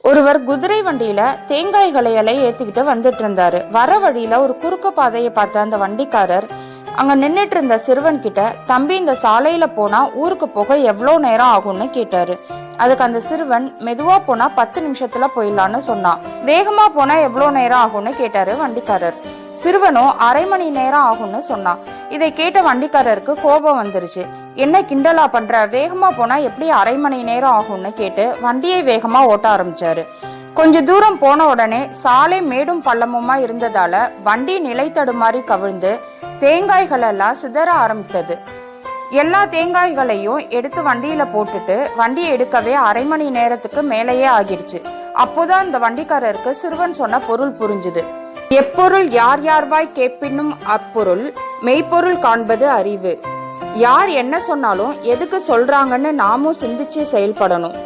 ஒருவர் குதிரை வண்டியில தேங்காய்களை ஏத்திக்கிட்டு வந்துட்டு இருந்தாரு. வர வழியில ஒரு குறுக்கு பாதையை பார்த்த அந்த வண்டிக்காரர் அங்க நின்றுட்டு இருந்த சிறுவன் கிட்ட, தம்பி இந்த சாலையில போனா ஊருக்கு போக எவ்வளோ நேரம் ஆகும்னு கேட்டாரு. அதுக்கு அந்த சிறுவன், மெதுவா போனா 10 நிமிஷத்துல போயிடலான்னு சொன்னான். வேகமா போனா எவ்வளோ நேரம் ஆகும்னு கேட்டாரு வண்டிக்காரர். சிறுவனும் அரை மணி நேரம் ஆகும்னு சொன்னான். இதை கேட்ட வண்டிக்காரருக்கு கோபம் வந்துருச்சு. என்ன கிண்டலா பண்ற, வேகமா போனா எப்படி அரை மணி நேரம் ஆகும்னு கேட்டு வண்டியை வேகமா ஓட்ட ஆரம்பிச்சாரு. கொஞ்ச தூரம் போன உடனே சாலை மேடும் பள்ளமுமா இருந்ததால வண்டி நிலை தடுமாறி கவிழ்ந்து தேங்காய்கள் எல்லாம் சிதற ஆரம்பித்தது. எல்லா தேங்காய்களையும் எடுத்து வண்டியில போட்டுட்டு வண்டியை எடுக்கவே அரை மணி நேரத்துக்கு மேலேயே ஆகிடுச்சு. அப்போதான் இந்த வண்டிக்காரருக்கு சிறுவன் சொன்ன பொருள் புரிஞ்சுது. எப்பொருள் யார் யார்வாய் கேட்பினும் அப்பொருள் மெய்ப்பொருள் காண்பது அறிவு. யார் என்ன சொன்னாலும் எதுக்கு சொல்றாங்கன்னு நாமும் சிந்திச்சு செயல்படணும்.